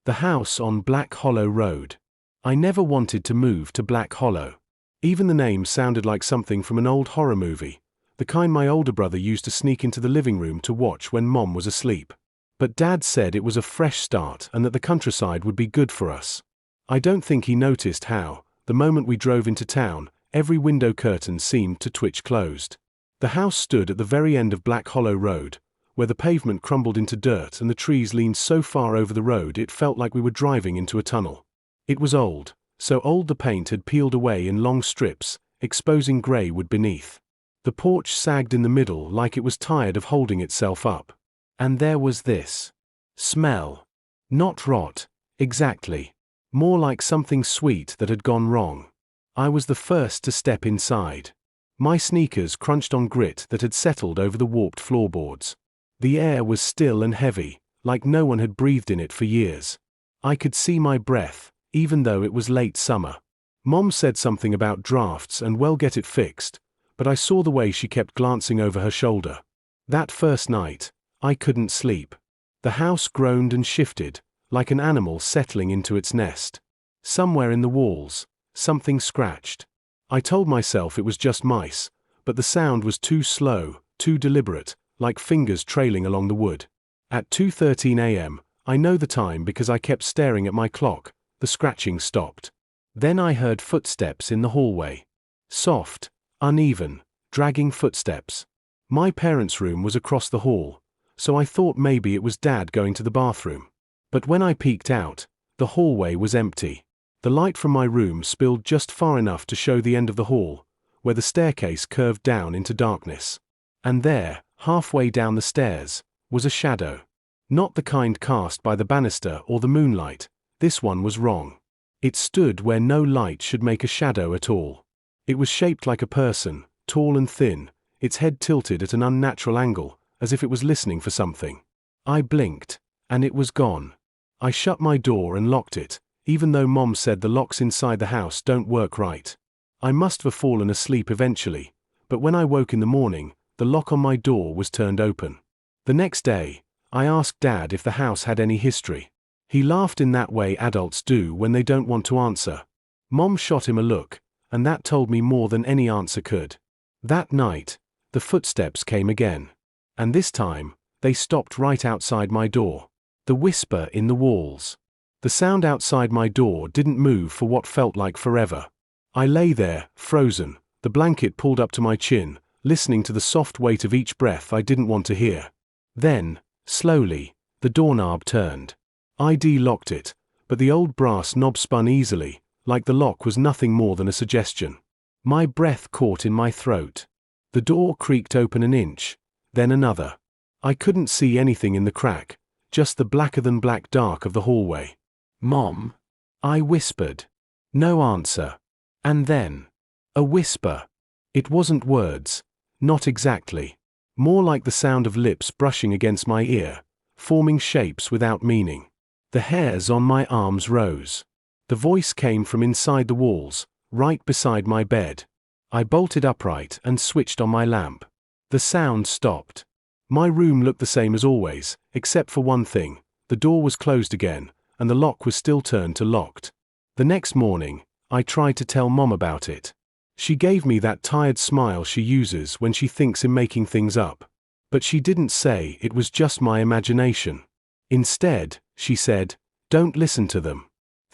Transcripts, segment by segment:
The house on Black Hollow Road. I never wanted to move to Black Hollow. Even the name sounded like something from an old horror movie, the kind my older brother used to sneak into the living room to watch when Mom was asleep. But Dad said it was a fresh start and that the countryside would be good for us. I don't think he noticed how, the moment we drove into town, every window curtain seemed to twitch closed. The house stood at the very end of Black Hollow Road, where the pavement crumbled into dirt and the trees leaned so far over the road it felt like we were driving into a tunnel. It was old, so old the paint had peeled away in long strips, exposing grey wood beneath. The porch sagged in the middle like it was tired of holding itself up. And there was this smell. Not rot, exactly. More like something sweet that had gone wrong. I was the first to step inside. My sneakers crunched on grit that had settled over the warped floorboards. The air was still and heavy, like no one had breathed in it for years. I could see my breath, even though it was late summer. Mom said something about drafts and well get it fixed, but I saw the way she kept glancing over her shoulder. That first night, I couldn't sleep. The house groaned and shifted, like an animal settling into its nest. Somewhere in the walls, something scratched. I told myself it was just mice, but the sound was too slow, too deliberate, like fingers trailing along the wood. At 2:13 a.m., I know the time because I kept staring at my clock. The scratching stopped. Then I heard footsteps in the hallway. Soft, uneven, dragging footsteps. My parents' room was across the hall, so I thought maybe it was Dad going to the bathroom. But when I peeked out, the hallway was empty. The light from my room spilled just far enough to show the end of the hall, where the staircase curved down into darkness. And there, halfway down the stairs, was a shadow. Not the kind cast by the banister or the moonlight. This one was wrong. It stood where no light should make a shadow at all. It was shaped like a person, tall and thin, its head tilted at an unnatural angle, as if it was listening for something. I blinked, and it was gone. I shut my door and locked it, even though Mom said the locks inside the house don't work right. I must have fallen asleep eventually, but when I woke in the morning, the lock on my door was turned open. The next day, I asked Dad if the house had any history. He laughed in that way adults do when they don't want to answer. Mom shot him a look, and that told me more than any answer could. That night, the footsteps came again. And this time, they stopped right outside my door. The whisper in the walls. The sound outside my door didn't move for what felt like forever. I lay there, frozen, the blanket pulled up to my chin, listening to the soft weight of each breath I didn't want to hear. Then, slowly, the doorknob turned. ID locked it, but the old brass knob spun easily, like the lock was nothing more than a suggestion. My breath caught in my throat. The door creaked open an inch, then another. I couldn't see anything in the crack, just the blacker-than-black dark of the hallway. "Mom?" I whispered. No answer. And then, a whisper. It wasn't words. Not exactly. More like the sound of lips brushing against my ear, forming shapes without meaning. The hairs on my arms rose. The voice came from inside the walls, right beside my bed. I bolted upright and switched on my lamp. The sound stopped. My room looked the same as always, except for one thing. The door was closed again, and the lock was still turned to locked. The next morning, I tried to tell Mom about it. She gave me that tired smile she uses when she thinks in making things up. But she didn't say it was just my imagination. Instead, she said, "Don't listen to them.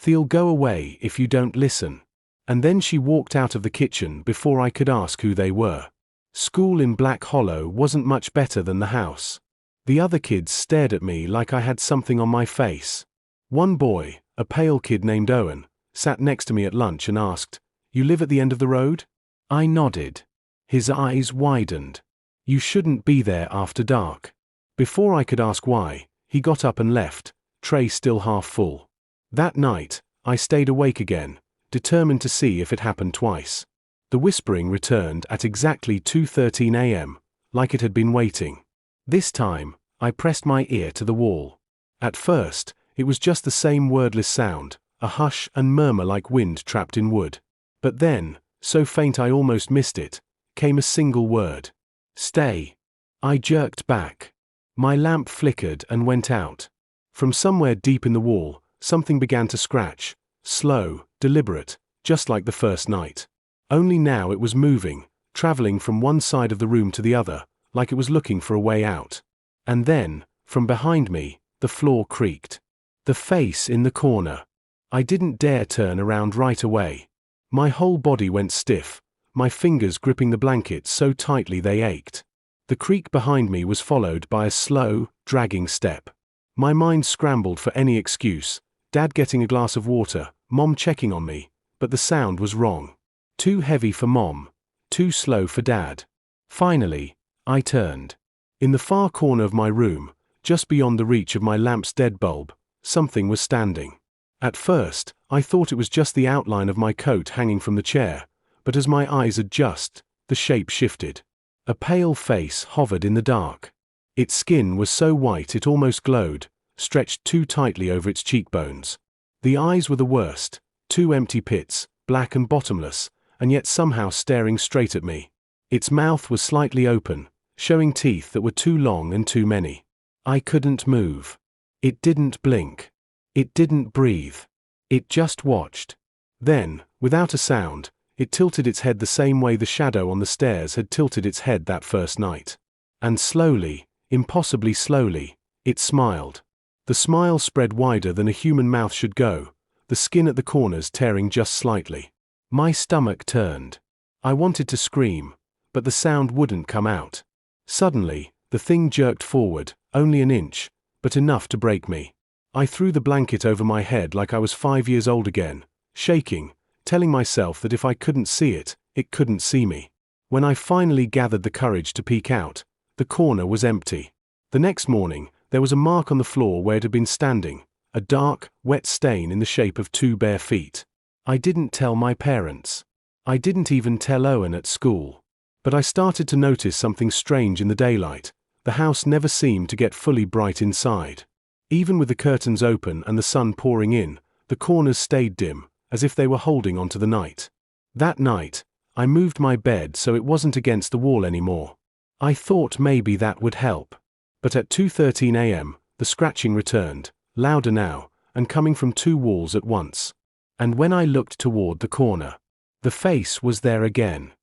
They'll go away if you don't listen." And then she walked out of the kitchen before I could ask who they were. School in Black Hollow wasn't much better than the house. The other kids stared at me like I had something on my face. One boy, a pale kid named Owen, sat next to me at lunch and asked, "You live at the end of the road?" I nodded. His eyes widened. "You shouldn't be there after dark." Before I could ask why, he got up and left, tray still half full. That night, I stayed awake again, determined to see if it happened twice. The whispering returned at exactly 2:13 a.m., like it had been waiting. This time, I pressed my ear to the wall. At first, it was just the same wordless sound, a hush and murmur like wind trapped in wood. But then, so faint I almost missed it, came a single word. "Stay." I jerked back. My lamp flickered and went out. From somewhere deep in the wall, something began to scratch, slow, deliberate, just like the first night. Only now it was moving, traveling from one side of the room to the other, like it was looking for a way out. And then, from behind me, the floor creaked. The face in the corner. I didn't dare turn around right away. My whole body went stiff, my fingers gripping the blanket so tightly they ached. The creak behind me was followed by a slow, dragging step. My mind scrambled for any excuse, Dad getting a glass of water, Mom checking on me, but the sound was wrong. Too heavy for Mom, too slow for Dad. Finally, I turned. In the far corner of my room, just beyond the reach of my lamp's dead bulb, something was standing. At first, I thought it was just the outline of my coat hanging from the chair, but as my eyes adjusted, the shape shifted. A pale face hovered in the dark. Its skin was so white it almost glowed, stretched too tightly over its cheekbones. The eyes were the worst, two empty pits, black and bottomless, and yet somehow staring straight at me. Its mouth was slightly open, showing teeth that were too long and too many. I couldn't move. It didn't blink. It didn't breathe. It just watched. Then, without a sound, it tilted its head the same way the shadow on the stairs had tilted its head that first night. And slowly, impossibly slowly, it smiled. The smile spread wider than a human mouth should go, the skin at the corners tearing just slightly. My stomach turned. I wanted to scream, but the sound wouldn't come out. Suddenly, the thing jerked forward, only an inch, but enough to break me. I threw the blanket over my head like I was 5 years old again, shaking, telling myself that if I couldn't see it, it couldn't see me. When I finally gathered the courage to peek out, the corner was empty. The next morning, there was a mark on the floor where it had been standing, a dark, wet stain in the shape of 2 bare feet. I didn't tell my parents. I didn't even tell Owen at school. But I started to notice something strange in the daylight. The house never seemed to get fully bright inside. Even with the curtains open and the sun pouring in, the corners stayed dim, as if they were holding on to the night. That night, I moved my bed so it wasn't against the wall anymore. I thought maybe that would help. But at 2:13 a.m., the scratching returned, louder now, and coming from 2 walls at once. And when I looked toward the corner, the face was there again.